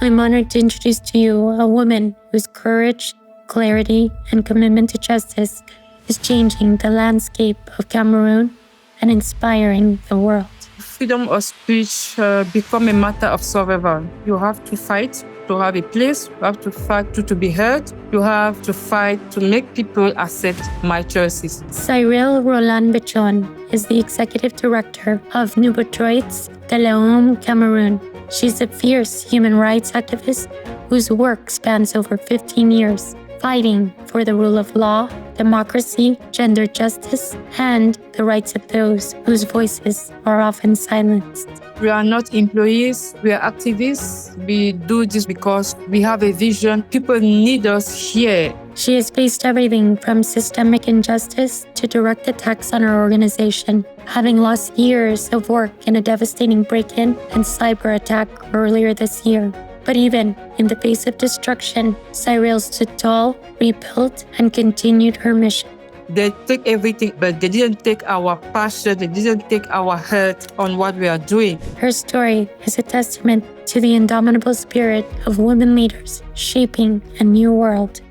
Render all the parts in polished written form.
I'm honored to introduce to you a woman whose courage, clarity, and commitment to justice is changing the landscape of Cameroon and inspiring the world. Freedom of speech become a matter of survival. You have to fight to have a place. You have to fight to be heard. You have to fight to make people accept my choices. Cyrille Rolande Bechon is the Executive Director of Nouveaux Droits de Cameroun. She's a fierce human rights activist whose work spans over 15 years, fighting for the rule of law, democracy, gender justice, and the rights of those whose voices are often silenced. We are not employees, we are activists. We do this because we have a vision. People need us here. She has faced everything from systemic injustice to direct attacks on her organization, having lost years of work in a devastating break-in and cyber attack earlier this year. But even in the face of destruction, Cyrille stood tall, rebuilt, and continued her mission. They take everything, but they didn't take our passion, they didn't take our heart on what we are doing. Her story is a testament to the indomitable spirit of women leaders shaping a new world.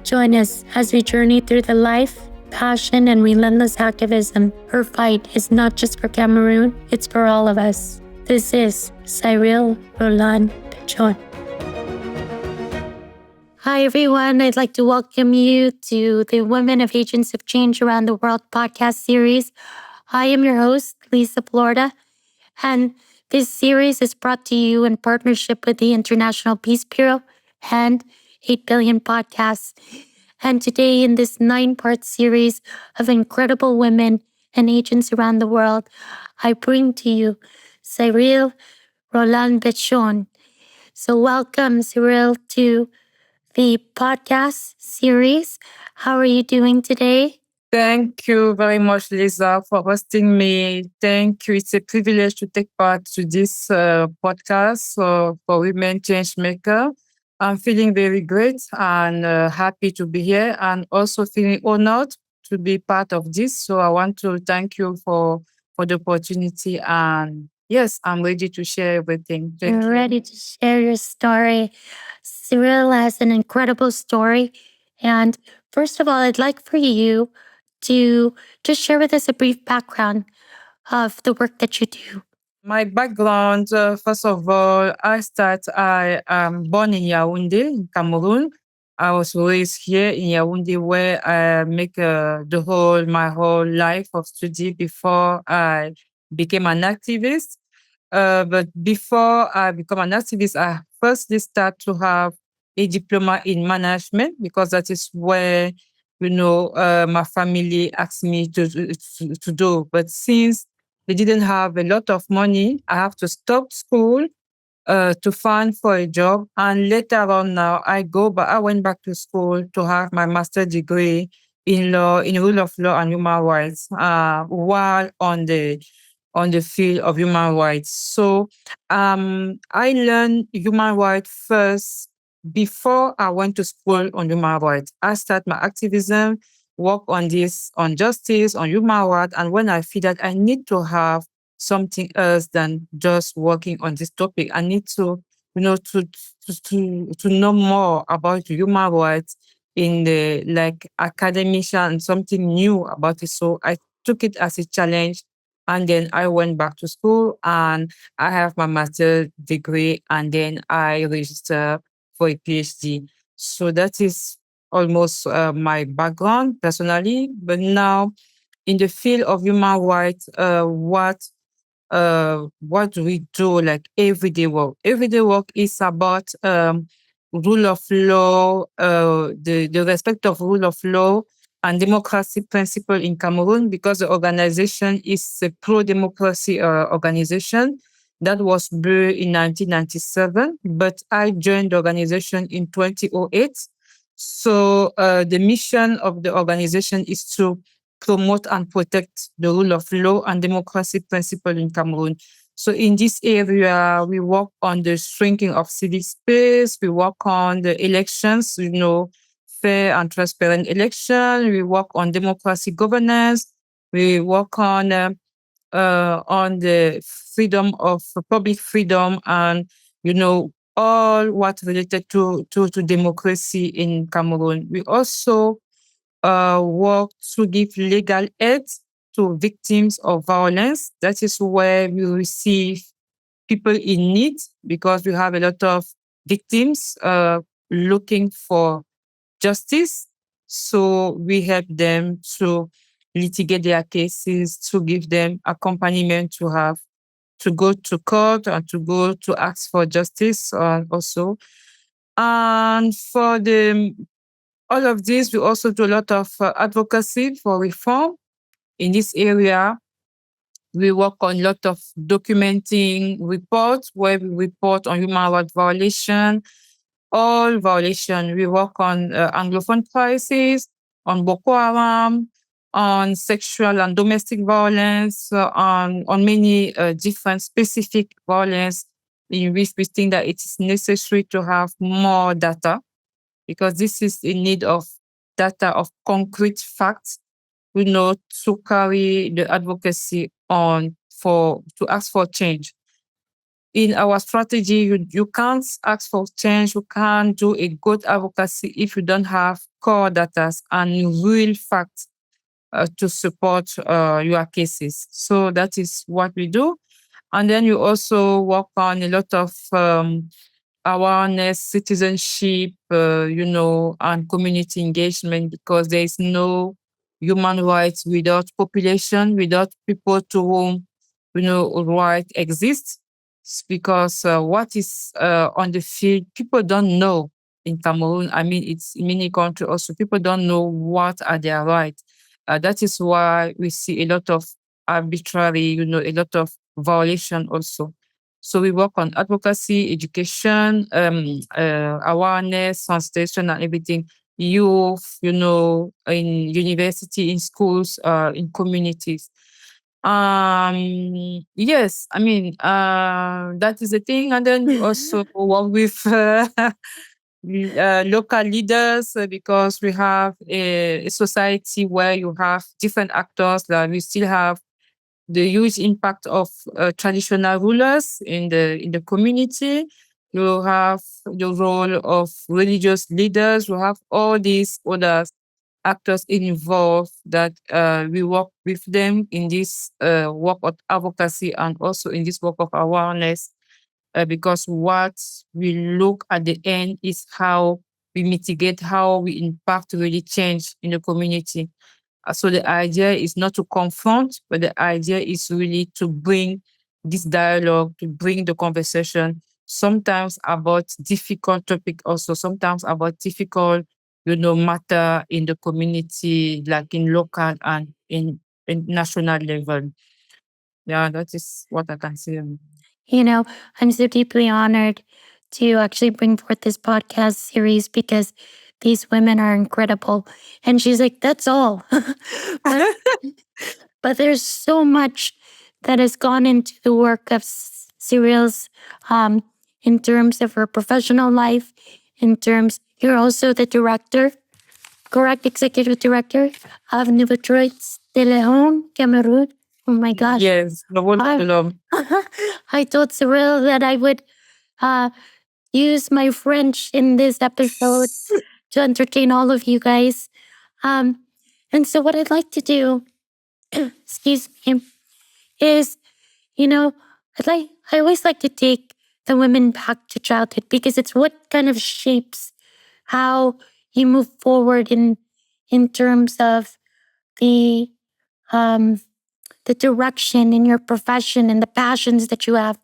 Join us as we journey through the life, passion, and relentless activism. Her fight is not just for Cameroon, it's for all of us. This is Cyrille Rolande Bechon. Hi, everyone. I'd like to welcome you to the Women of Agents of Change Around the World podcast series. I am your host, Liza Florida, and this series is brought to you in partnership with the International Peace Bureau and 8 Billion Podcasts. And today, in this 9-part series of incredible women and agents around the world, I bring to you Cyrille Rolande Bechon. So welcome, Cyrille, to the podcast series. How are you doing today? Thank you very much, Lisa, for hosting me. Thank you. It's a privilege to take part to this podcast for Women Changemaker. I'm feeling very great and happy to be here, and also feeling honored to be part of this. So I want to thank you for the opportunity. And yes, I'm ready to share everything. You're ready to share your story. Cyrille has an incredible story. And first of all, I'd like for you to just share with us a brief background of the work that you do. My background, first of all, I am born in Yaoundé, in Cameroon. I was raised here in Yaoundé, where I make my whole life of study before I became an activist. But before I become an activist, I firstly start to have a diploma in management, because that is where, my family asked me to do. But since they didn't have a lot of money, I have to stop school to find for a job. And later on now, I went back to school to have my master's degree in law, in rule of law and human rights, while on the field of human rights. So I learned human rights first before I went to school on human rights. I started my activism, work on this, on justice, on human rights. And when I feel that I need to have something else than just working on this topic, I need to, to know more about human rights in the academia and something new about it. So I took it as a challenge. And then I went back to school and I have my master's degree, and then I registered for a PhD. So that is almost my background personally. But now in the field of human rights, what do we do, like everyday work? Everyday work is about rule of law, the respect of rule of law and democracy principle in Cameroon, because the organization is a pro-democracy organization that was built in 1997, but I joined the organization in 2008. So the mission of the organization is to promote and protect the rule of law and democracy principle in Cameroon. So in this area, we work on the shrinking of civic space, we work on the elections, fair and transparent election. We work on democracy governance. We work on the freedom of public freedom and, all what related to democracy in Cameroon. We also work to give legal aid to victims of violence. That is where we receive people in need because we have a lot of victims looking for justice. So we help them to litigate their cases, to give them accompaniment to have to go to court and to go to ask for justice also. And for the all of this, we also do a lot of advocacy for reform in this area. We work on a lot of documenting reports where we report on human rights violation, all violation. We work on Anglophone crisis, on Boko Haram, on sexual and domestic violence, on many different specific violence in which we think that it is necessary to have more data because this is in need of data of concrete facts, to carry the advocacy on for to ask for change. In our strategy, you can't ask for change, you can't do a good advocacy if you don't have core data and real facts to support your cases. So that is what we do. And then you also work on a lot of awareness, citizenship, and community engagement because there is no human rights without population, without people to whom, right exists. Because what is on the field, people don't know in Cameroon. I mean, it's in many countries also, people don't know what are their rights. That is why we see a lot of arbitrary, a lot of violation also. So we work on advocacy, education, awareness, sensitization, and everything. Youth, in university, in schools, in communities. Yes, I mean, that is the thing. And then we also work with local leaders because we have a society where you have different actors. That we still have the huge impact of traditional rulers in the community. You have the role of religious leaders. You have all these other actors involved that we work with them in this work of advocacy and also in this work of awareness. Because what we look at the end is how we mitigate, how we impact really change in the community. So the idea is not to confront, but the idea is really to bring this dialogue, to bring the conversation, sometimes about difficult topic also, sometimes about difficult, matter in the community, like in local and in national level. Yeah, that is what I can say. You know, I'm so deeply honored to actually bring forth this podcast series because these women are incredible. And she's like, that's all. but, but there's so much that has gone into the work of Cyrille's in terms of her professional life, in terms, you're also the director, correct, executive director of Nouveaux Droits de Leon, Cameroun. Oh my gosh. Yes, the whole I, film. I told Cyrille that I would uh, use my French in this episode to entertain all of you guys. Um, and so, what I'd like to do, excuse me, is, you know, I always like to take the women back to childhood because it's what kind of shapes how you move forward in terms of the um, the direction in your profession and the passions that you have.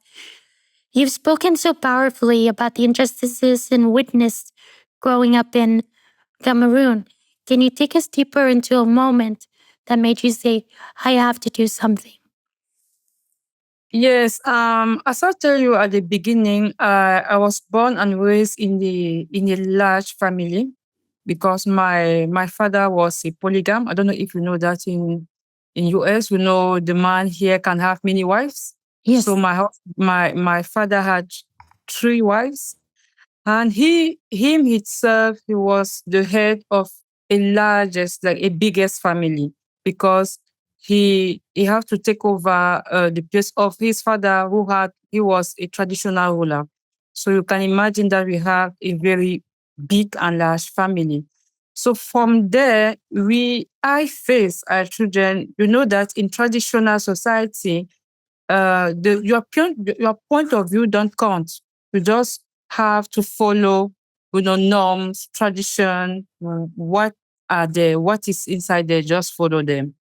You've spoken so powerfully about the injustices and witnessed growing up in Cameroon. Can you take us deeper into a moment that made you say, I have to do something? Yes, as I tell you at the beginning, I was born and raised in a large family because my father was a polygam. I don't know if you know that in US, the man here can have many wives. Yes. So my father had three wives, and him himself, he was the head of a biggest family because he had to take over the place of his father, he was a traditional ruler. So you can imagine that we have a very big and large family. So from there, I face our children. You know that in traditional society, your point of view don't count. You just have to follow, norms, tradition, what is inside there, just follow them.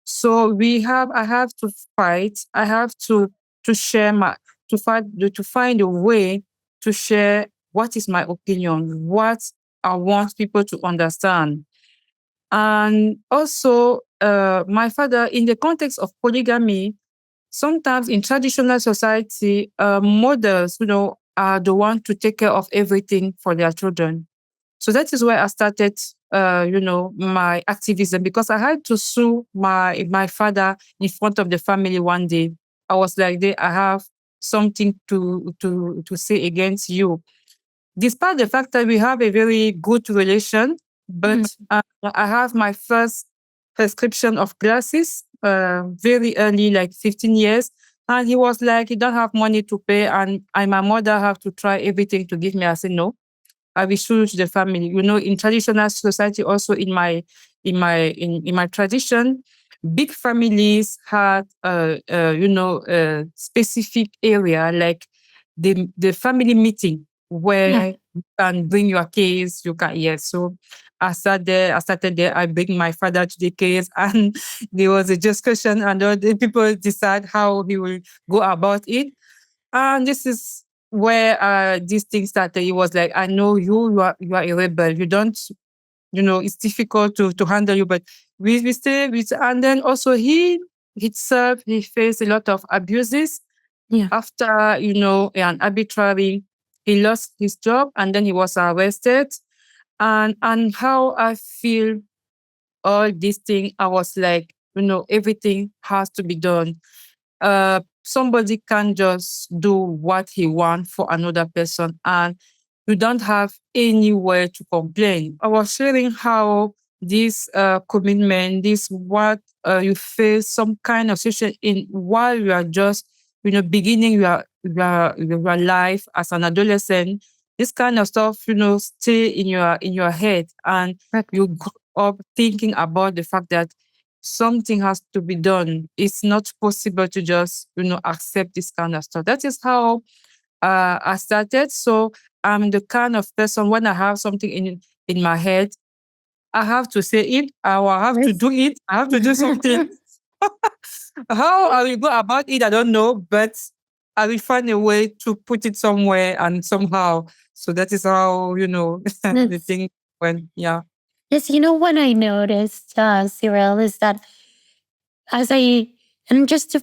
So I have to fight. I have to share my to fight to find a way to share what is my opinion, what I want people to understand. And also, my father, in the context of polygamy, sometimes in traditional society, mothers, are the one to take care of everything for their children. So that is where I started, my activism, because I had to sue my father in front of the family one day. I was like, I have something to say against you. Despite the fact that we have a very good relation, Mm. but I have my first prescription of glasses very early, like 15 years. And he was like, you don't have money to pay. And my mother have to try everything to give me. I said, no, I will show to the family. In traditional society, also in my tradition, big families had specific area like the family meeting Yeah. where you can bring your case. You can, yes. So I started there. I bring my father to the case, and there was a discussion, and all the people decide how he will go about it. And this is where this thing started. It was like, I know you are a rebel. You don't, it's difficult to handle you, but we stay with, and then also he himself, he faced a lot of abuses Yeah. after, an arbitrary, he lost his job and then he was arrested. And how I feel all these things, I was like, everything has to be done. Somebody can just do what he wants for another person, and you don't have anywhere to complain. I was sharing how this commitment, this what you face some kind of situation in while you are just beginning your life as an adolescent. This kind of stuff stay in your head, and Correct. you grow up thinking about the fact that something has to be done. It's not possible to just, accept this kind of stuff. That is how I started. So I'm the kind of person when I have something in my head, I have to say it, or I have to Yes. do it. I have to do something. How I will go about it, I don't know, but I will find a way to put it somewhere and somehow. So that is how, the That's thing went. Yeah. yes. You know what I noticed, Cyril, is that as I and just to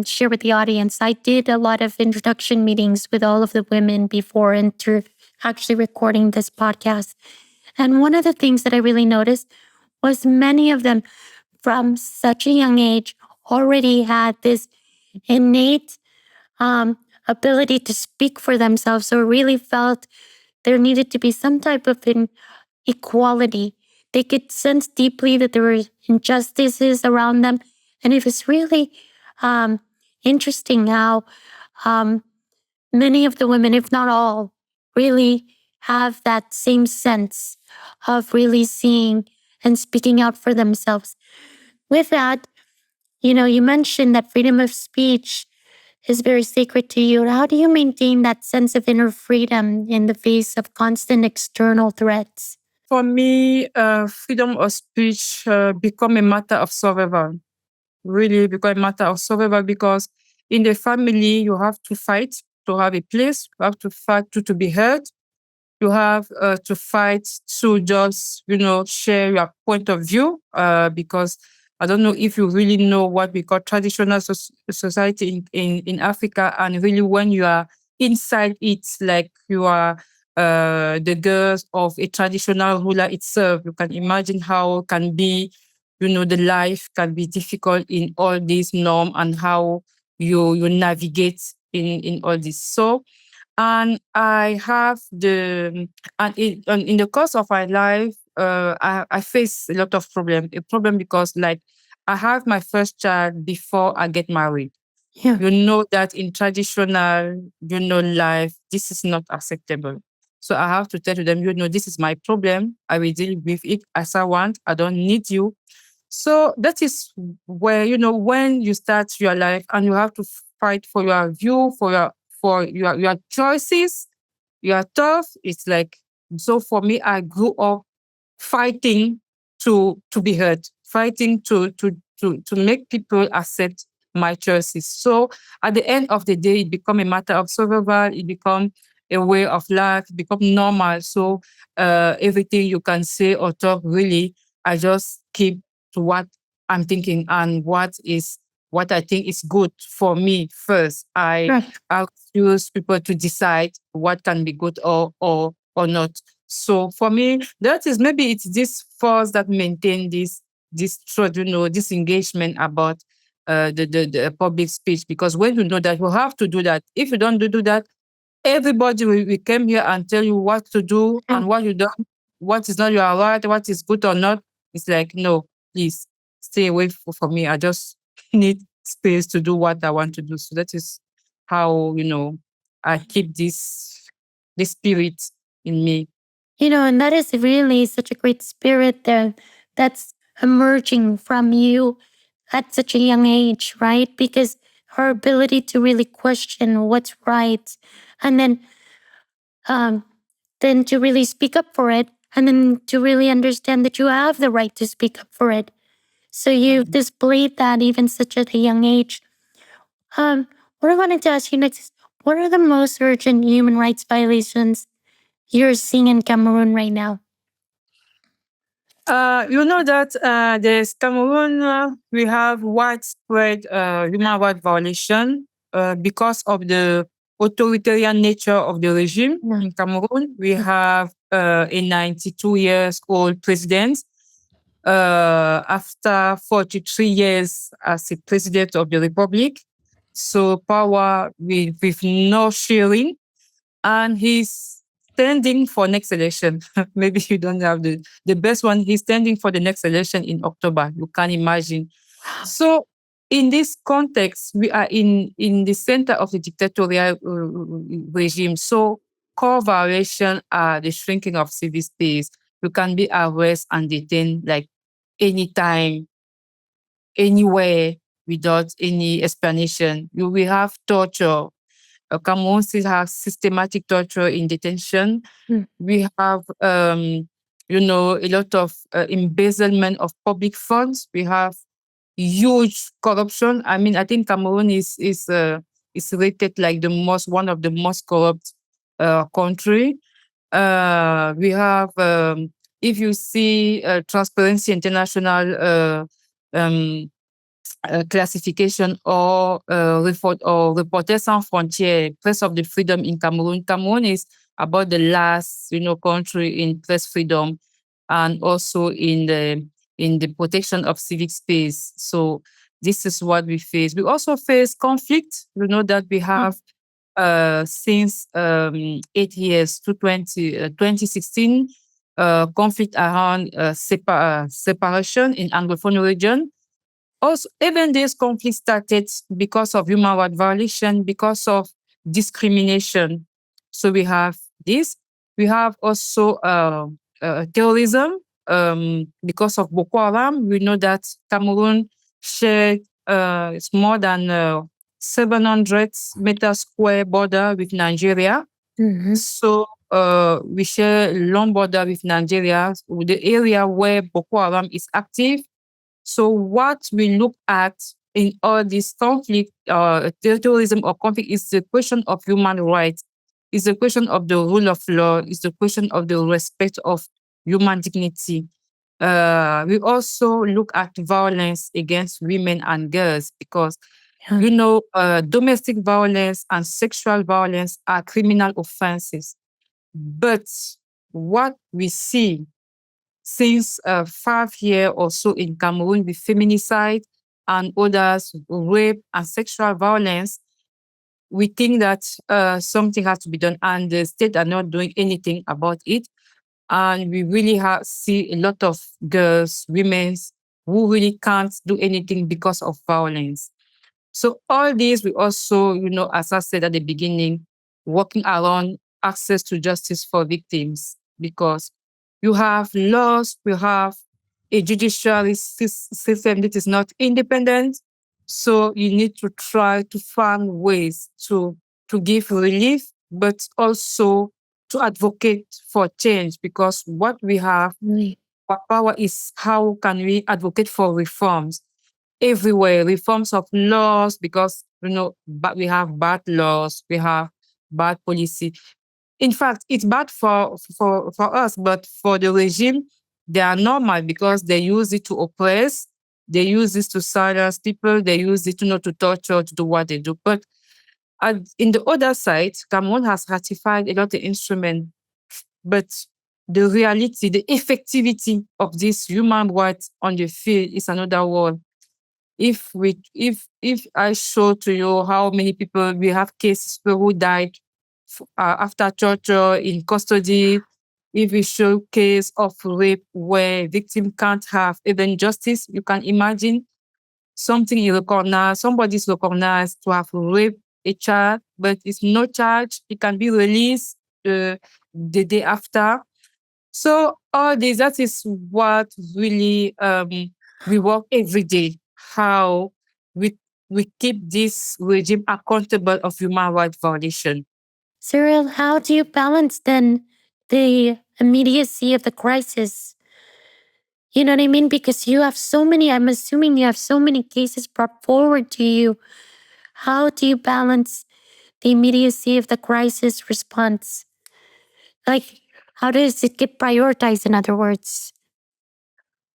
share with the audience, I did a lot of introduction meetings with all of the women before into actually recording this podcast. And one of the things that I really noticed was many of them from such a young age already had this innate ability to speak for themselves, or really felt there needed to be some type of equality. They could sense deeply that there were injustices around them. And it was really um, interesting how um, many of the women, if not all, really have that same sense of really seeing and speaking out for themselves. With that, you mentioned that freedom of speech is very sacred to you. How do you maintain that sense of inner freedom in the face of constant external threats? For me, freedom of speech become a matter of survival. Really become a matter of survival, because in the family you have to fight to have a place. You have to fight to be heard. You have to fight to just share your point of view, because I don't know if you really know what we call traditional society in Africa, and really when you are inside it, like you are the girls of a traditional ruler itself, you can imagine how can be, the life can be difficult in all these norm, and how you navigate in all this. So and I have in the course of my life, I face a lot of problem. A problem because like I have my first child before I get married. Yeah. You know that in traditional, life, this is not acceptable. So I have to tell to them, this is my problem. I will deal with it as I want. I don't need you. So that is where, when you start your life and you have to fight for your view, for your choices, you are tough. It's like, so for me, I grew up fighting to be heard, fighting to make people accept my choices. So at the end of the day, it become a matter of survival. It become a way of life. It become normal. So everything you can say or talk, really, I just keep to what I'm thinking and what I think is good for me first. I Right. I use people to decide what can be good or not. So for me, that is maybe it's this force that maintain this engagement about the public speech. Because when you know that you have to do that, if you don't do that, everybody will come here and tell you what to do Mm. and what you don't, what is not your right, what is good or not. It's like, no, please stay away from me. I just need space to do what I want to do. So that is how, I keep this spirit in me. And that is really such a great spirit that's emerging from you at such a young age, right? Because her ability to really question what's right, and um, then to really speak up for it, and then to really understand that you have the right to speak up for it. So you've displayed that even such at a young age. Um, what I wanted to ask you next is, what are the most urgent human rights violations you're seeing in Cameroon right now? You know that there's Cameroon, we have widespread human rights violation because of the authoritarian nature of the regime Yeah. in Cameroon. We have a 92 years old president after 43 years as a president of the republic. So power with no sharing, and he's standing for next election. Maybe you don't have the best one. He's standing for the next election in October. You can imagine. So in this context, we are in the center of the dictatorial regime. So core violation are the shrinking of civil space. You can be arrested and detained like anytime, anywhere without any explanation. You will have torture. Cameroon still has systematic torture in detention. Mm. We have, a lot of embezzlement of public funds. We have huge corruption. I mean, I think Cameroon is rated like one of the most corrupt country. We have, if you see Transparency International um, classification or Reporters Sans Frontières, Press of the Freedom in Cameroon. Cameroon is about the last, country in press freedom and also in the protection of civic space. So this is what we face. We also face conflict. You know that we have since 8 years to 2016 conflict around separation in Anglophone region. Also, even this conflict started because of human rights violation, because of discrimination. So we have this. We have also terrorism because of Boko Haram. We know that Cameroon shared it's more than 700 meter square border with Nigeria. Mhm. So we share a long border with Nigeria, the area where Boko Haram is active. So what we look at in all this conflict, terrorism or conflict, is the question of human rights, is the question of the rule of law, is the question of the respect of human dignity. We also look at violence against women and girls because Yeah. domestic violence and sexual violence are criminal offenses. But what we see since 5 years or so in Cameroon with feminicide and others, rape and sexual violence, we think that something has to be done, and the state are not doing anything about it. And we really see a lot of girls, women who really can't do anything because of violence. So all these we also, as I said at the beginning, working around access to justice for victims because you have laws, you have a judiciary system that is not independent. So you need to try to find ways to give relief, but also to advocate for change because what we have, Really. our power is how can we advocate for reforms everywhere, reforms of laws, because but we have bad laws, we have bad policy. In fact, it's bad for us, but for the regime, they are normal because they use it to oppress, they use this to silence people, they use it to torture, to do what they do. But in the other side, Cameroon has ratified a lot of instruments, but the reality, the effectivity of this human rights on the field is another world. If I show to you how many people we have cases people who died after torture in custody, if we show case of rape where victim can't have even justice, you can imagine something is recognized, somebody is recognized to have raped a child, but it's no charge. It can be released the day after. So all this, that is what really we work every day. How we we keep this regime accountable of human rights violation. Cyril, how do you balance then the immediacy of the crisis? You know what I mean? Because you have so many, I'm assuming you have so many cases brought forward to you. How do you balance the immediacy of the crisis response? Like, how does it get prioritized, in other words?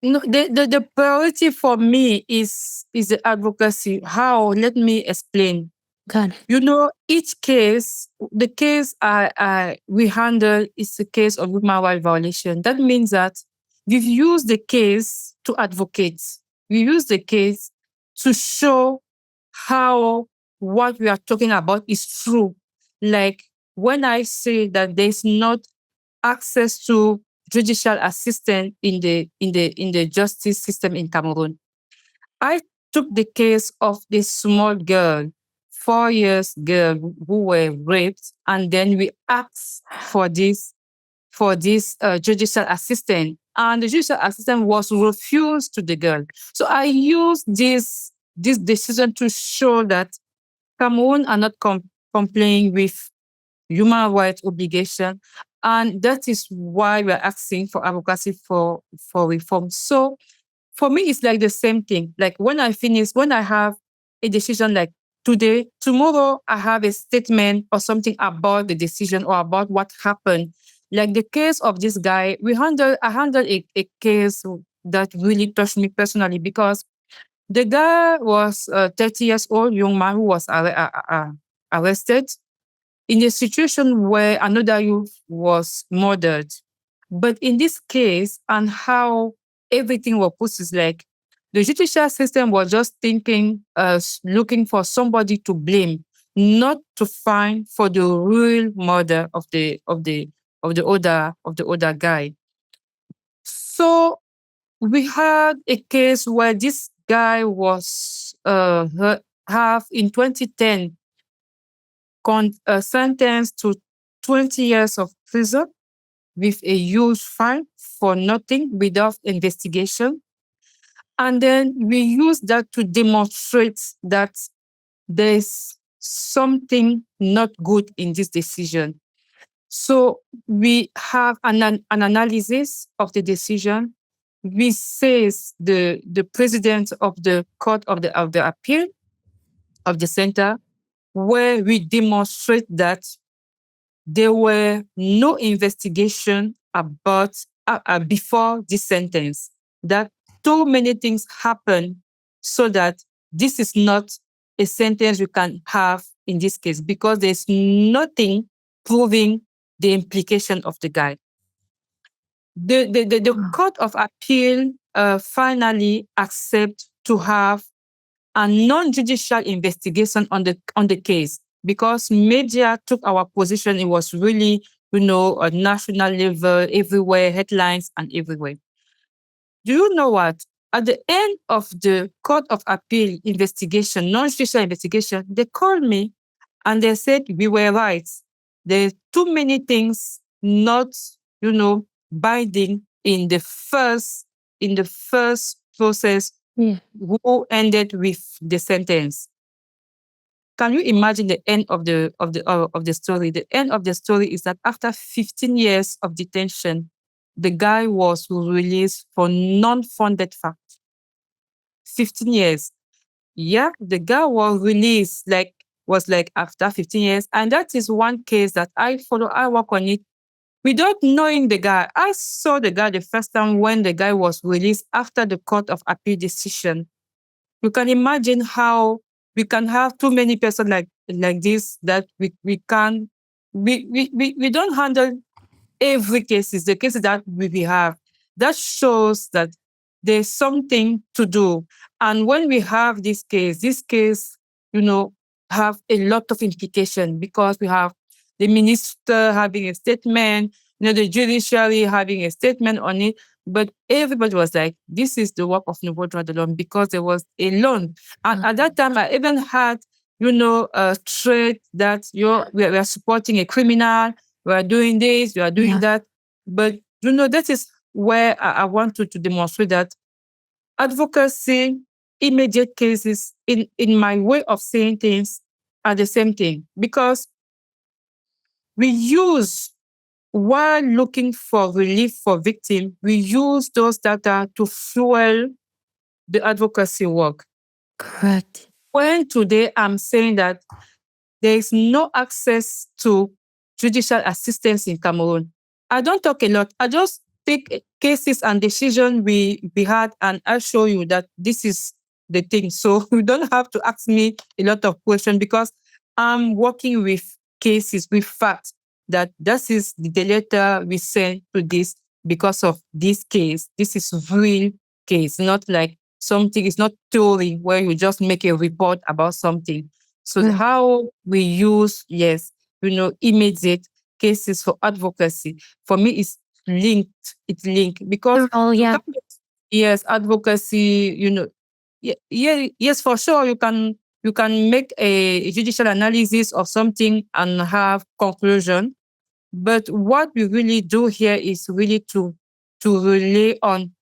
No, the priority for me is the advocacy. How? Let me explain. God. Each case, the case we handle is a case of human rights violation. That means that we've used the case to advocate. We use the case to show how what we are talking about is true. Like when I say that there's not access to judicial assistance in the justice system in Cameroon, I took the case of this small girl, 4 years girl who were raped, and then we asked for this judicial assistant, and the judicial assistant was refused to the girl. So I used this decision to show that Cameroon are not complying with human rights obligation, and that is why we are asking for advocacy for reform. So for me, it's like the same thing. Like when I have a decision like today, tomorrow I have a statement or something about the decision or about what happened. Like the case of this guy, I handled a case that really touched me personally because the guy was a 30 years old young man who was arrested in a situation where another youth was murdered. But in this case, and how everything was put is like the judicial system was just thinking, looking for somebody to blame, not to find for the real murder of the other guy. So we had a case where this guy was have in 2010 sentenced to 20 years of prison with a huge fine for nothing without investigation. And then we use that to demonstrate that there's something not good in this decision. So we have an analysis of the decision. We says the president of the court of the appeal of the center, where we demonstrate that there were no investigation about before this sentence. That too many things happen so that this is not a sentence we can have in this case because there's nothing proving the implication of the guy. The Court of Appeal finally accept to have a non-judicial investigation on the case because media took our position. It was really, a national level, everywhere, headlines and everywhere. Do you know what? At the end of the Court of Appeal investigation, non-judicial investigation, they called me and they said we were right. There's too many things not, binding in the first process Yeah. who ended with the sentence. Can you imagine the end of the story? The end of the story is that after 15 years of detention, the guy was released for non-funded fact. 15 years. Yeah, the guy was released was after 15 years. And that is one case that I follow, I work on it without knowing the guy. I saw the guy the first time when the guy was released after the Court of Appeal decision. You can imagine how we can have too many person like this that we can we don't handle every cases, the cases that we have. That shows that there's something to do. And when we have this case, you know, have a lot of implication because we have the minister having a statement, the judiciary having a statement on it. But everybody was like, this is the work of Nouveau Droit de l'Homme because there was a loan. And at that time, I even had, a threat that we are supporting a criminal, we are doing this, we are doing Yeah. that. But that is where I want to demonstrate that advocacy, immediate cases, in my way of saying things, are the same thing. Because we use, while looking for relief for victims, we use those data to fuel the advocacy work. Correct. When today I'm saying that there is no access to judicial assistance in Cameroon, I don't talk a lot. I just take cases and decisions we had, and I show you that this is the thing. So you don't have to ask me a lot of questions because I'm working with cases, with facts, that this is the letter we sent to this because of this case. This is real case, not like something. It's not theory where you just make a report about something. So Right. how we use, yes, immediate cases for advocacy, for me, is linked. It's linked because The role, you yeah. can't, yes, advocacy, yeah, yeah, yes, for sure, you can make a judicial analysis of something and have conclusion. But what we really do here is really to rely on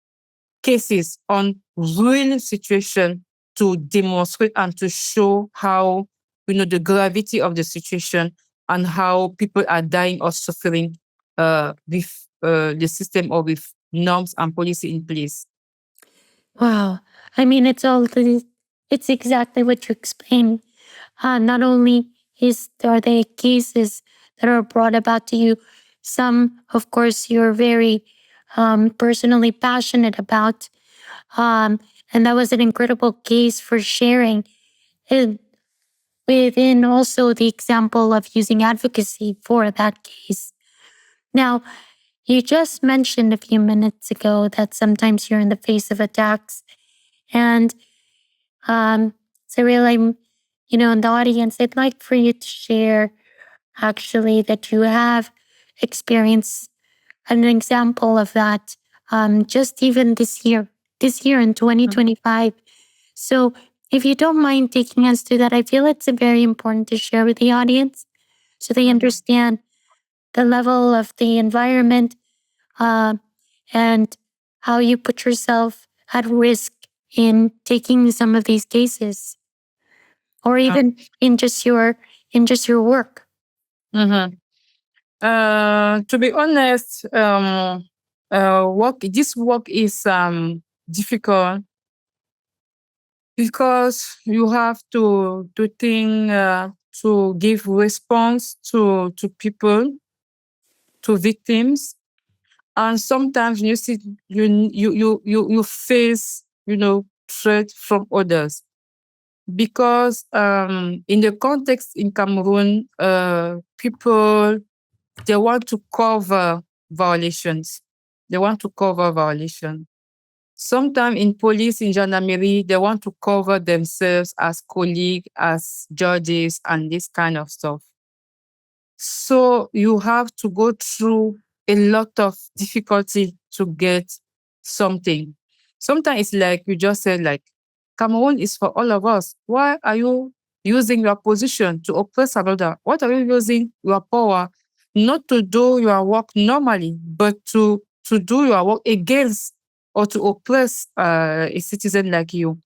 cases, on real situation, to demonstrate and to show how, the gravity of the situation and how people are dying or suffering with the system or with norms and policy in place. Wow. I mean, it's exactly what you explained. Not only are they cases that are brought about to you, some, of course, you're very personally passionate about. Um, and that was an incredible case for sharing. And within also the example of using advocacy for that case. Now, you just mentioned a few minutes ago that sometimes you're in the face of attacks. And Cyrille, in the audience, I'd like for you to share actually that you have experienced an example of that just even this year in 2025. So if you don't mind taking us through that, I feel it's very important to share with the audience so they Mhm. understand the level of the environment uh, and how you put yourself at risk in taking some of these cases or Uh, even in just your work. mhm. To be honest, this work is difficult because you have to think, to give response to people, to victims, and sometimes you see you face threat from others because in the context in Cameroon, people, they want to cover violations. They want to cover violation. Sometimes in police, in gendarmerie, they want to cover themselves as colleagues, as judges, and this kind of stuff. So you have to go through a lot of difficulty to get something. Sometimes it's like you just said, like, Cameroun is for all of us. Why are you using your position to oppress another? What are you using your power not to do your work normally, but to do your work against or to oppress a citizen like you?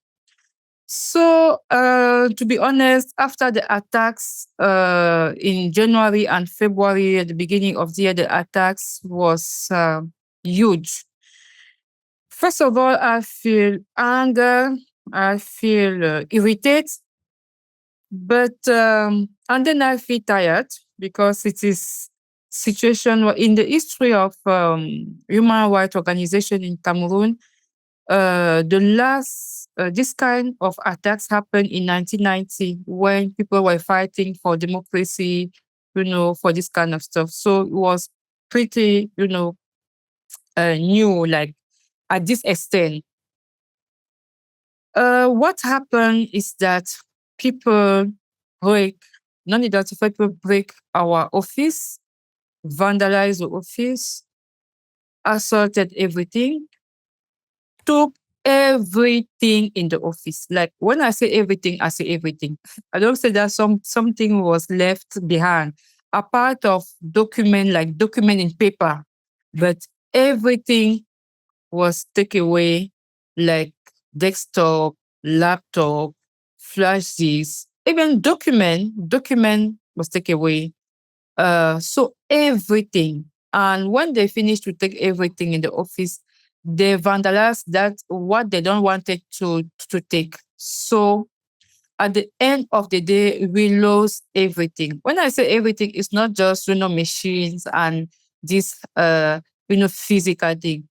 So, to be honest, after the attacks in January and February, at the beginning of the year, the attacks was huge. First of all, I feel anger, I feel irritated, but and then I feel tired because it is situation in the history of human rights organization in Cameroon. The last this kind of attacks happened in 1990 when people were fighting for democracy, for this kind of stuff. So it was pretty, new, like at this extent. What happened is that people break, non-identified people break our office, vandalize the office, assaulted everything, took everything in the office. Like when I say everything, I say everything. I don't say that something was left behind. A part of document, like document in paper, but everything was taken away, like desktop, laptop, flash disks, even document was taken away. So everything. And when they finished to take everything in the office, they vandalized that what they don't wanted to take. So at the end of the day, we lost everything. When I say everything, it's not just machines and this physical thing.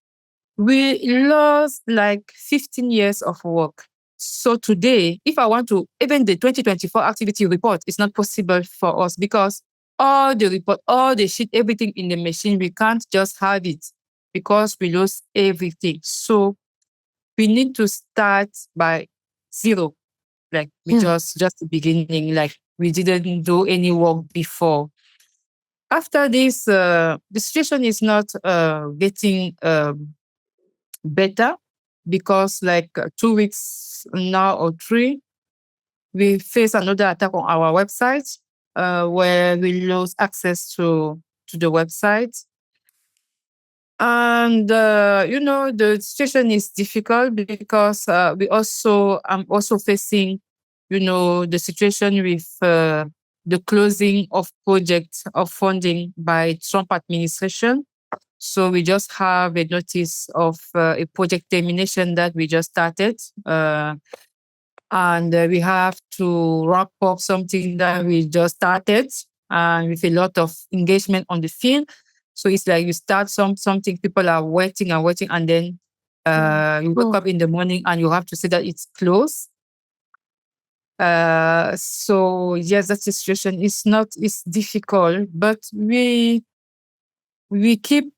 We lost like 15 years of work. So today, if I want to, even the 2024 activity report is not possible for us because all the report, all the shit, everything in the machine, we can't just have it because we lost everything. So we need to start by zero. Like we Yeah. just the beginning, like we didn't do any work before. After this, the situation is not getting better because like 2 weeks now or three, we face another attack on our website where we lose access to the website. And the situation is difficult because I'm also facing the situation with the closing of projects of funding by Trump administration. So we just have a notice of a project termination that we just started. And we have to wrap up something that we just started and with a lot of engagement on the field. So it's like you start something, people are waiting and waiting, and then you wake Oh, up in the morning and you have to say that it's closed. So yes, that situation is not, it's difficult, but we keep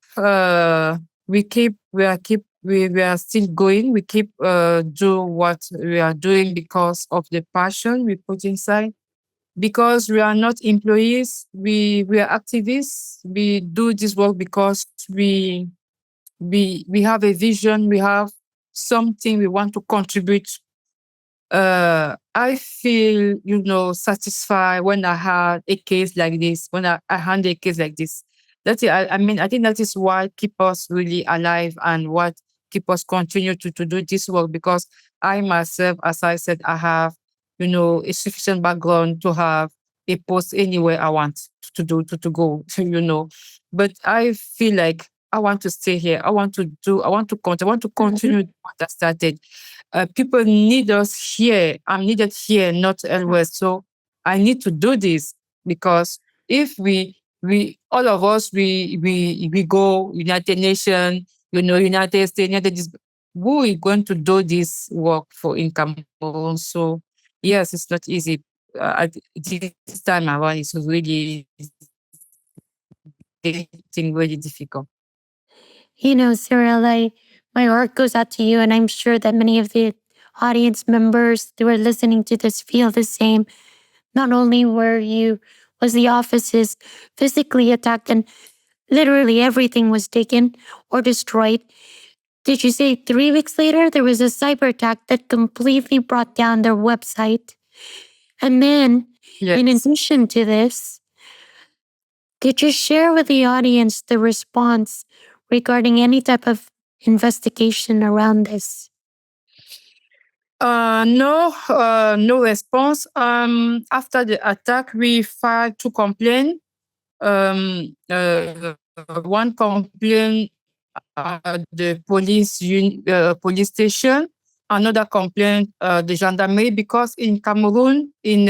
we are still going. We keep do what we are doing because of the passion we put inside. Because we are not employees, we are activists. We do this work because we have a vision, we have something we want to contribute. I feel, satisfied when I had a case like this, when I handle a case like this. That's it. I mean, I think that is what keep us really alive and what keep us continue to do this work because I myself, as I said, I have, a sufficient background to have a post anywhere I want to do, to go, But I feel like I want to stay here. I want to continue what I started. People need us here. I'm needed here, not elsewhere. So I need to do this because if we all of us we go United Nations, United States, United this, who is going to do this work for in Cameroon? So yes, it's not easy. This time around, it's really getting really difficult. Cyril, my heart goes out to you, and I'm sure that many of the audience members who are listening to this feel the same. Not only was the offices physically attacked and literally everything was taken or destroyed, Did you say 3 weeks later there was a cyber attack that completely brought down their website? And then, in Yes. addition to this, could you share with the audience the response regarding any type of investigation around this? No, no response. After the attack, we filed two complaints. One complaint the police station, another complaint the gendarmerie, because in Cameroon, in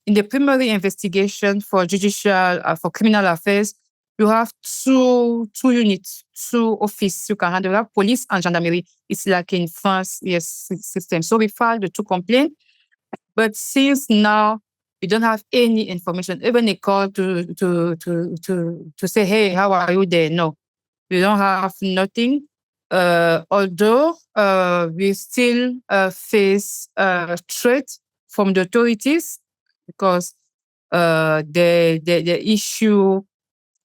the primary investigation for judicial for criminal affairs, you have two units, two offices you can handle. You have police and gendarmerie. It's like in France, yes, system. So we filed the two complaints, but since now we don't have any information, even a call to say, hey, how are you there? No, we don't have nothing. Although we still face threat from the authorities, because they issue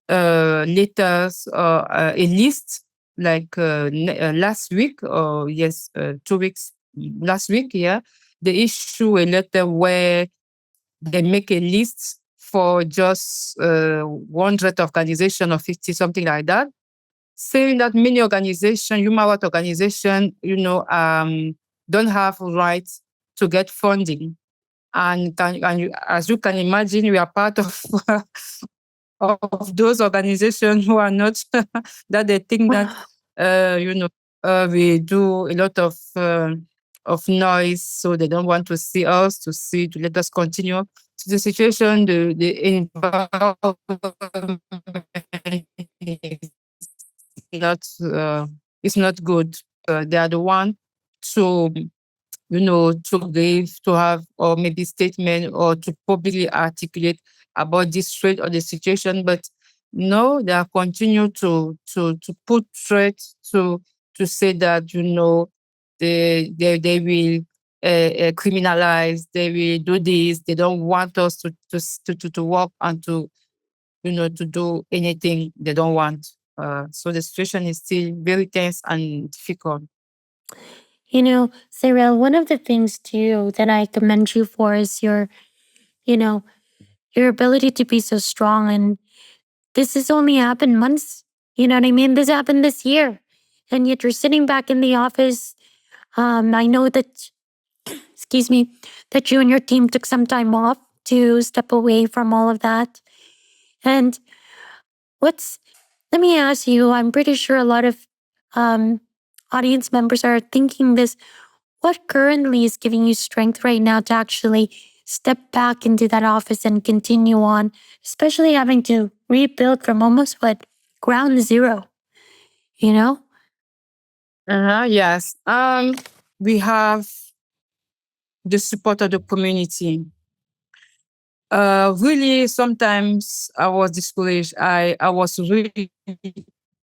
letters or a list, like last week, or yes, 2 weeks last week, yeah, they issue a letter where they make a list for just 100 organization or 50, something like that, saying that many organizations, human rights organizations, don't have rights to get funding. And as you can imagine, we are part of of those organizations who are not that they think that we do a lot of noise, so they don't want to see us, to let us continue. So the situation, the environment not it's not good. They are the one to to have, or maybe statement, or to publicly articulate about this threat or the situation. But no, they are continue to put threat, to say that they will criminalize, they will do this, they don't want us to work, and to do anything they don't want. So the situation is still very tense and difficult. Cyrille, one of the things too that I commend you for is you know, your ability to be so strong. And this has only happened months. You know what I mean? This happened this year. And yet you're sitting back in the office. I know that, excuse me, that you and your team took some time off to step away from all of that. And what's, let me ask you, I'm pretty sure a lot of um, audience members are thinking this. What currently is giving you strength right now to actually step back into that office and continue on, especially having to rebuild from almost ground zero, you know? Yes. We have the support of the community. Really, sometimes I was discouraged. I was really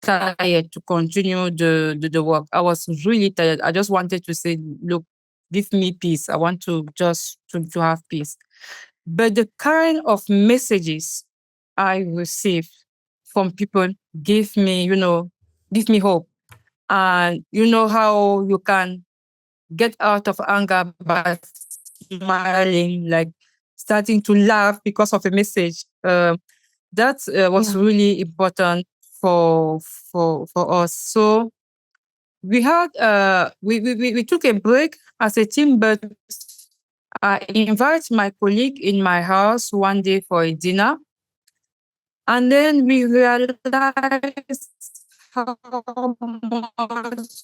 tired to continue the work. I was really tired. I just wanted to say, look, give me peace. I want to just to have peace. But the kind of messages I receive from people give me hope. And you know how you can get out of anger by smiling, like starting to laugh because of a message. That was Yeah. really important for us. So we took a break as a team, but I invite my colleague in my house one day for a dinner, and then we realized how much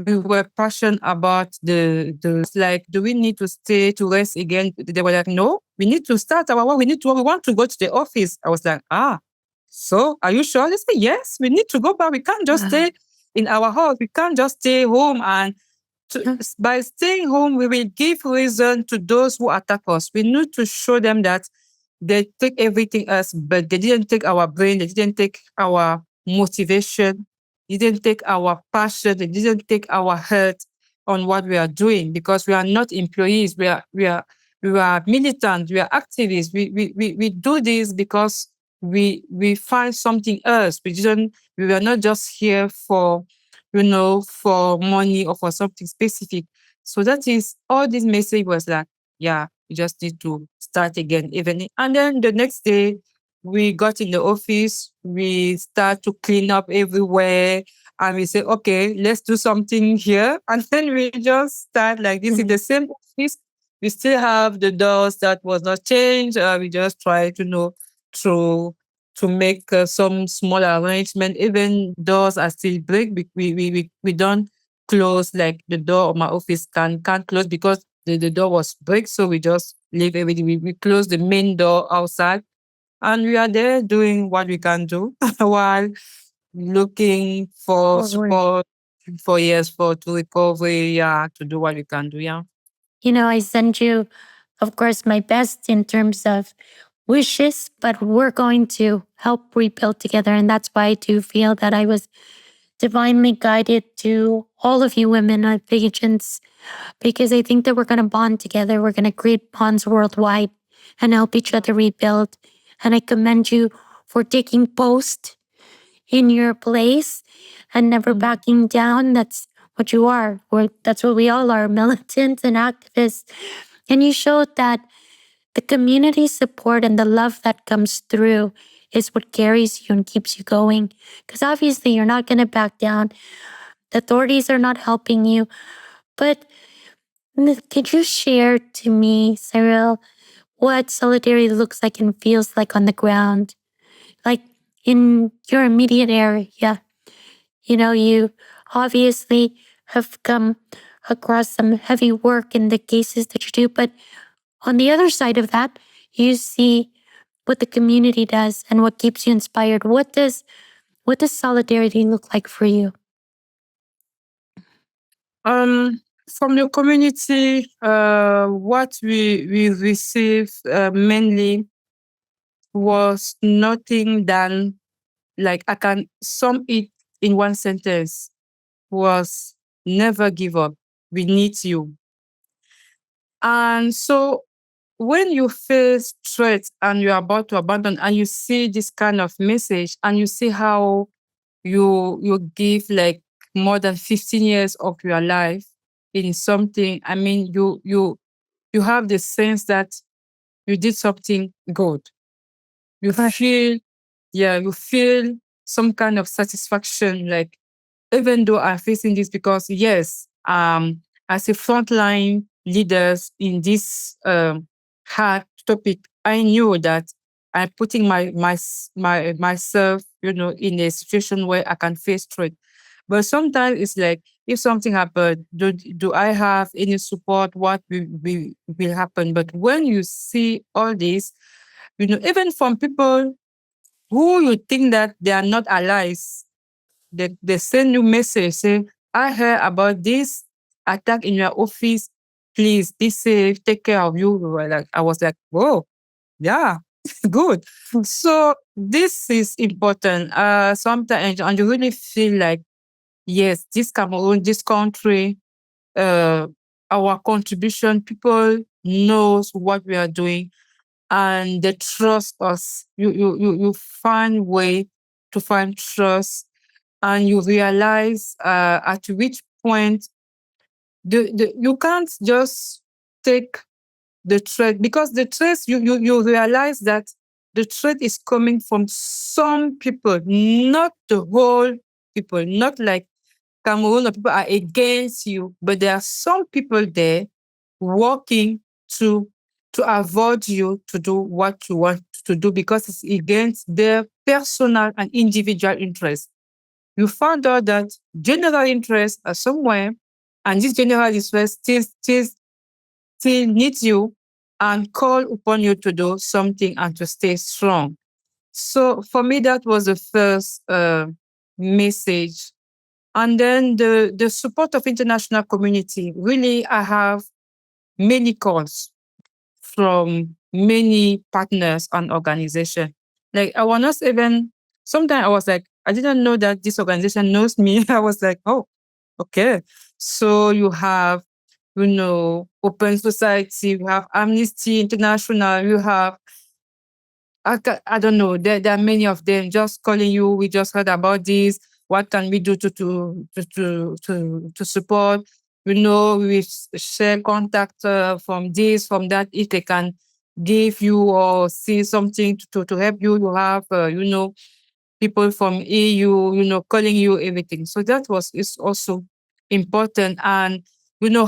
we were passionate about the like, do we need to stay to rest again? They were like, no, we need to start our work. We want to go to the office. I was like, so are you sure? They said, yes, we need to go back. We can't just stay in our house. We can't just stay home. And by staying home, we will give reason to those who attack us. We need to show them that they take everything else, but they didn't take our brain. They didn't take our motivation. They didn't take our passion. They didn't take our heart on what we are doing, because we are not employees. We are militants. We are activists. We do this because we find something else. We were not just here for money or for something specific. So that is all this message was like, yeah, you just need to start again, even. And then the next day, we got in the office, we start to clean up everywhere, and we say, okay, let's do something here. And then we just start like this in the same office. We still have the doors that was not changed. We just try to know to make some small arrangement. Even doors are still break. We don't close, like the door of my office can't close because the door was break. So we just leave everything. We close the main door outside, and we are there doing what we can do while looking for Forward. support for years for to recovery, yeah, to do what we can do, yeah. I send you, of course, my best in terms of wishes, but we're going to help rebuild together. And that's why I do feel that I was divinely guided to all of you women of agents, because I think that we're going to bond together. We're going to create bonds worldwide and help each other rebuild. And I commend you for taking post in your place and never backing down. That's what you are. That's what we all are, militants and activists. And you showed that the community support and the love that comes through is what carries you and keeps you going. Because obviously, you're not going to back down. The authorities are not helping you. But could you share to me, Cyrille, what solidarity looks like and feels like on the ground? Like in your immediate area, you obviously have come across some heavy work in the cases that you do, but on the other side of that, you see what the community does and what keeps you inspired. What does solidarity look like for you? From the community, what we received mainly was nothing than, like, I can sum it in one sentence, was never give up. We need you. And so when you face threats and you're about to abandon and you see this kind of message and you see how you give like more than 15 years of your life in something, I mean, you have the sense that you did something good. You feel, yeah, you feel some kind of satisfaction, like, even though I'm facing this, because yes, as a frontline leaders in this hard topic, I knew that I'm putting myself, in a situation where I can face threat. But sometimes it's like, if something happened, do I have any support? What will happen? But when you see all this, even from people who you think that they are not allies, they send you message say, I heard about this attack in your office. Please be safe, take care of you. We were like, I was like, whoa, yeah, good. So this is important. Sometimes, and you really feel like, yes, this Cameroon, this country, uh, our contribution, people knows what we are doing and they trust us. You find way to find trust, and you realize at which point you can't just take the threat, because the threat, you realize that the threat is coming from some people, not the whole people, not like Cameroon or people are against you, but there are some people there working to avoid you to do what you want to do because it's against their personal and individual interests. You found out that general interests are somewhere, and this general interest still needs you and call upon you to do something and to stay strong. So for me, that was the first message. And then the support of international community. Really, I have many calls from many partners and organizations. Like, I was not even, sometimes I was like, I didn't know that this organization knows me. I was like, oh, okay. So you have, Open Society, you have Amnesty International, you have, I don't know, there are many of them just calling you. We just heard about this. what can we do to support. We share contact from this, from that. If they can give you or see something to help you, you have, people from EU, calling you everything. So that was is also important. And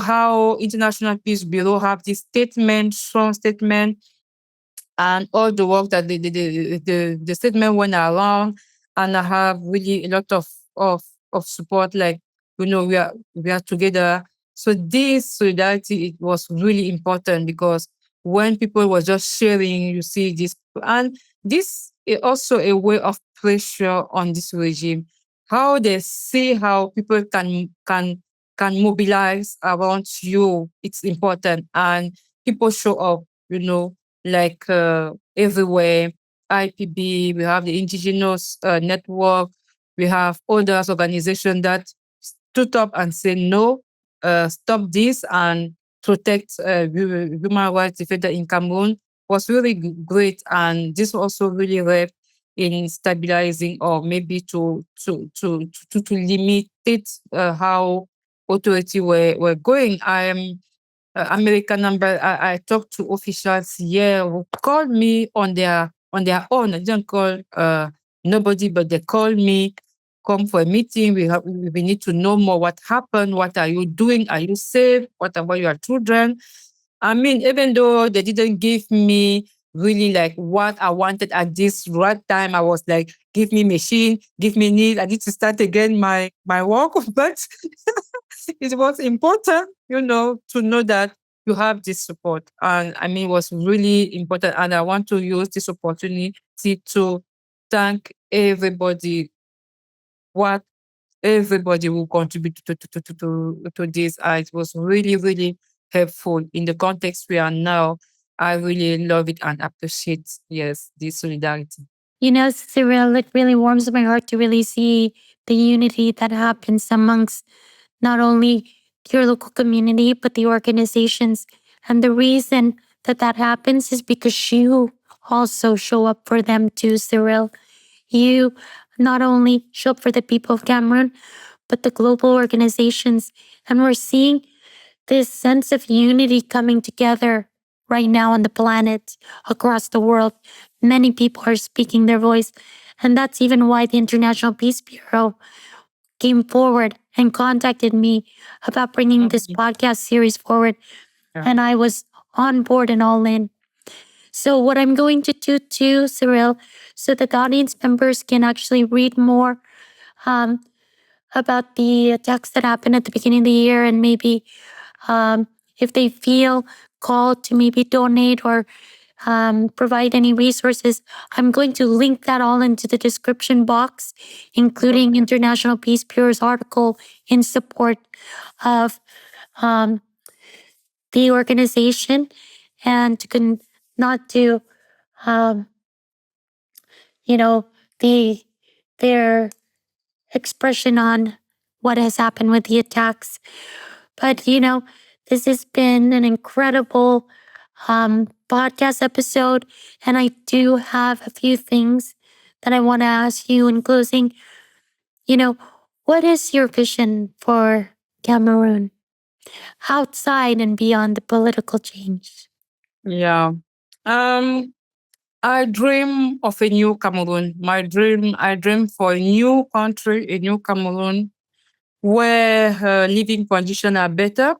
how International Peace Bureau have this statement, strong statement, and all the work that the statement went around, and I have really a lot of support. Like, we are together. So this solidarity, it was really important, because when people were just sharing, you see this. And this is also a way of pressure on this regime, how they see how people can mobilize around you. It's important, and people show up, like, everywhere. IPB, we have the Indigenous Network, we have others organizations that stood up and said, no, stop this and protect human rights defender in Cameroon. Was really great. And this also really helped in stabilizing, or maybe to limit it, how authority were going. I am American number. I talked to officials here who called me on their own. I didn't call nobody, but they called me, come for a meeting. We need to know more what happened. What are you doing? Are you safe? What about your children? I mean, even though they didn't give me really like what I wanted at this right time, I was like, give me machine, give me need. I need to start again my work. But it was important, to know that you have this support. And I mean, it was really important. And I want to use this opportunity to thank everybody, what everybody will contribute to this. It was really, really helpful in the context we are now. I really love it and appreciate, yes, this solidarity. Cyril, it really warms my heart to really see the unity that happens amongst not only your local community, but the organizations. And the reason that that happens is because you also show up for them too, Cyril. You not only show up for the people of Cameroon, but the global organizations. And we're seeing this sense of unity coming together right now on the planet, across the world. Many people are speaking their voice. And that's even why the International Peace Bureau came forward and contacted me about bringing this podcast series forward. Yeah. And I was on board and all in. So, what I'm going to do too, Cyril, so that the audience members can actually read more um, about the attacks that happened at the beginning of the year, and maybe if they feel called to maybe donate or provide any resources, I'm going to link that all into the description box, including International Peace Bureau's article in support of um, the organization, and not to, um, you know, the their expression on what has happened with the attacks. But this has been an incredible podcast episode, and I do have a few things that I want to ask you in closing. You know, what is your vision for Cameroon outside and beyond the political change? Yeah. Um, I dream of a new Cameroon. I dream for a new country, a new Cameroon, where living conditions are better,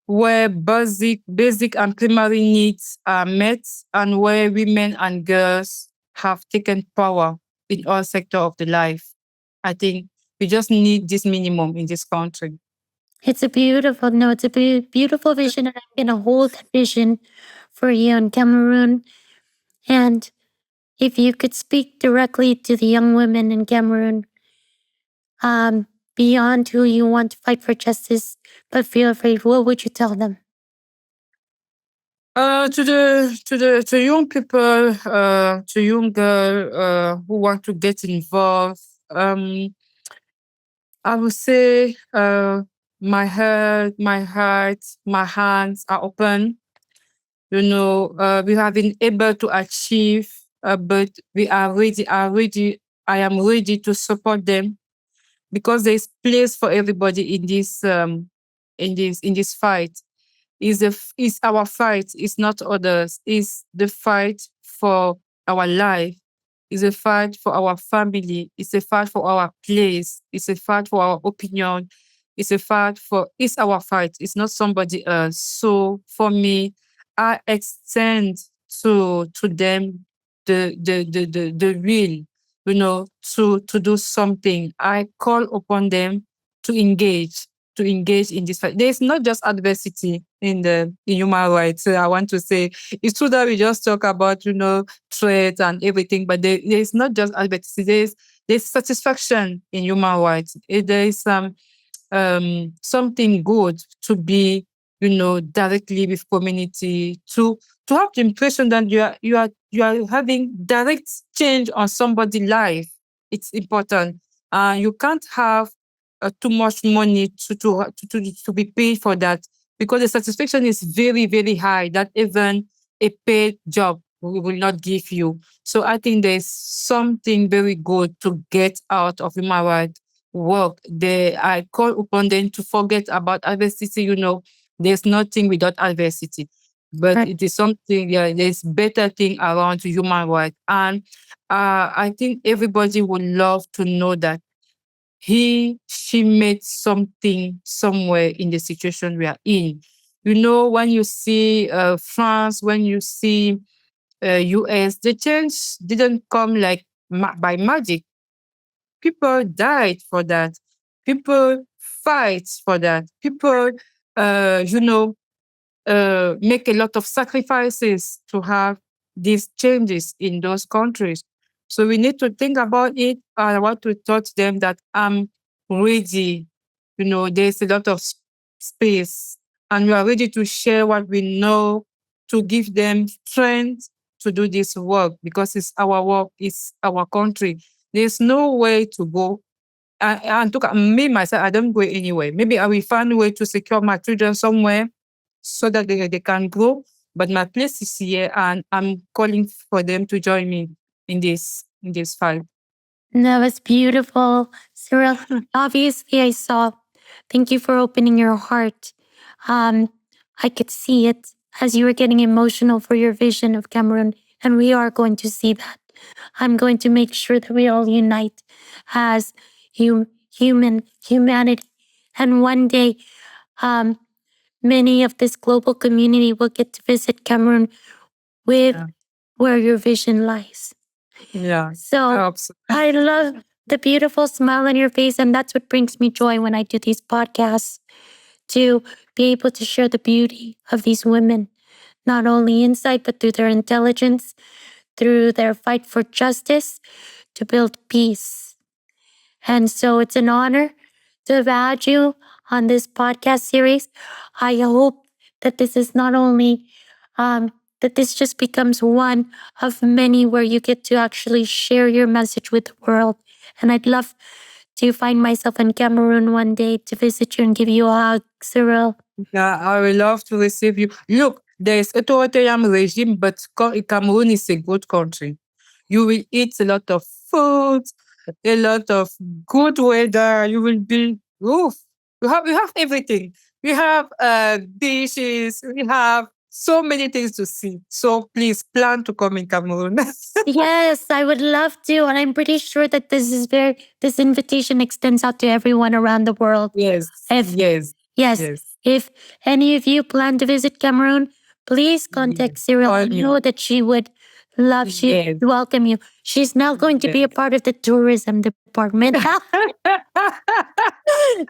where basic and primary needs are met, and where women and girls have taken power in all sectors of the life. I think we just need this minimum in this country. It's a beautiful, no, it's a beautiful vision, and I'm going to hold that vision for you in Cameroon. And if you could speak directly to the young women in Cameroon, beyond who you want to fight for justice, but feel afraid, what would you tell them? To young people, to young girl who want to get involved, I would say, my head, my heart, my hands are open. We have been able to achieve, but we are ready. Are ready I am ready to support them because there is place for everybody in this fight. Is our fight. It's not others. It's the fight for our life. It's a fight for our family. It's a fight for our place. It's a fight for our opinion. It's our fight. It's not somebody else. So for me, I extend to them the will, to do something. I call upon them to engage in this fight. There's not just adversity in human rights. I want to say it's true that we just talk about threats and everything, but there's not just adversity. There's satisfaction in human rights. There is something good to be directly with community, to have the impression that you are having direct change on somebody's life. It's important. You can't have too much money to be paid for that, because the satisfaction is very, very high that even a paid job will not give you. So I think there's something very good to get out of human rights work. I call upon them to forget about adversity. There's nothing without adversity, but Right. it is something. Yeah, there's better thing around human rights, and I think everybody would love to know that she made something somewhere in the situation we are in. When you see France, when you see US, the change didn't come like by magic. People died for that. People fight for that. People, uh, you know, make a lot of sacrifices to have these changes in those countries. So we need to think about it. I want to touch them that I'm ready. There's a lot of space, and we are ready to share what we know, to give them strength to do this work, because it's our work, it's our country. There's no way to go. And look at me, myself, I don't go anywhere. Maybe I will find a way to secure my children somewhere so that they can grow. But my place is here, and I'm calling for them to join me in this fight. That was beautiful, Cyril. Obviously, I saw. Thank you for opening your heart. Um, I could see it as you were getting emotional for your vision of Cameroon, and we are going to see that. I'm going to make sure that we all unite as humanity, and one day, um, many of this global community will get to visit Cameroon with Yeah. where your vision lies. Yeah. I So hope so. I love the beautiful smile on your face. And that's what brings me joy when I do these podcasts, to be able to share the beauty of these women, not only insight, but through their intelligence, through their fight for justice, to build peace. And so it's an honor to have had you on this podcast series. I hope that this is not only, that this just becomes one of many where you get to actually share your message with the world. And I'd love to find myself in Cameroon one day to visit you and give you a hug, Cyril. Yeah, I would love to receive you. Look, there is authoritarian regime, but Cameroon is a good country. You will eat a lot of food, a lot of good weather. You will be oof. We have everything. We have beaches. We have so many things to see. So please plan to come in Cameroon. Yes, I would love to. And I'm pretty sure that this invitation extends out to everyone around the world. Yes, If yes, Yes, yes, if any of you plan to visit Cameroon, please yes. contact Cyril. I All know you. that she Yes, welcome you. She's now going to be a yes. part of the tourism department.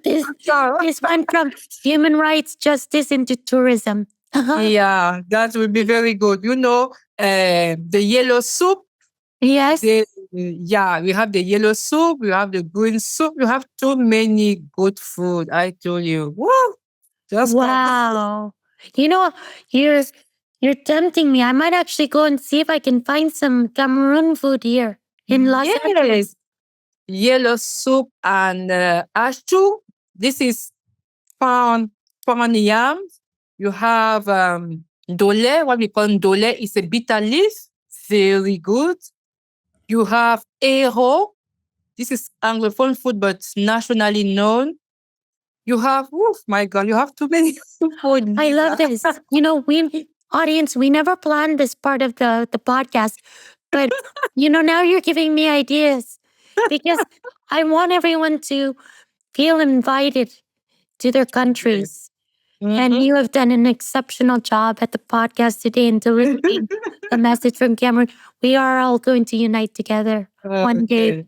this So, this went from human rights justice into tourism. yeah, that would be very good. The yellow soup. Yes. Yeah, we have the yellow soup. We have the green soup. We have too many good food. I told you. Woo! Just come. Wow. You know, you're you're tempting me. I might actually go and see if I can find some Cameroon food here in Los Angeles. Yes, yellow soup and ashtu. This is pound yam. You have dole. What we call dole is a bitter leaf. Very good. You have ero. this is Anglophone food, but nationally known. You have, oh my God, you have too many food. I love this. We audience, we never planned this part of the podcast, but now you're giving me ideas because I want everyone to feel invited to their countries. And you have done an exceptional job at the podcast today in delivering a message from Cameroon. We are all going to unite together one day. Okay.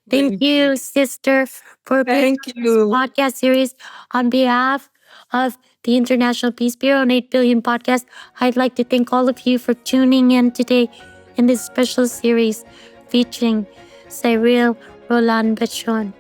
Thank you, sister, for being Thank on this you. podcast series. On behalf of the International Peace Bureau and 8 Billion Podcast, I'd like to thank all of you for tuning in today in this special series featuring Cyrille Rolande Bechon.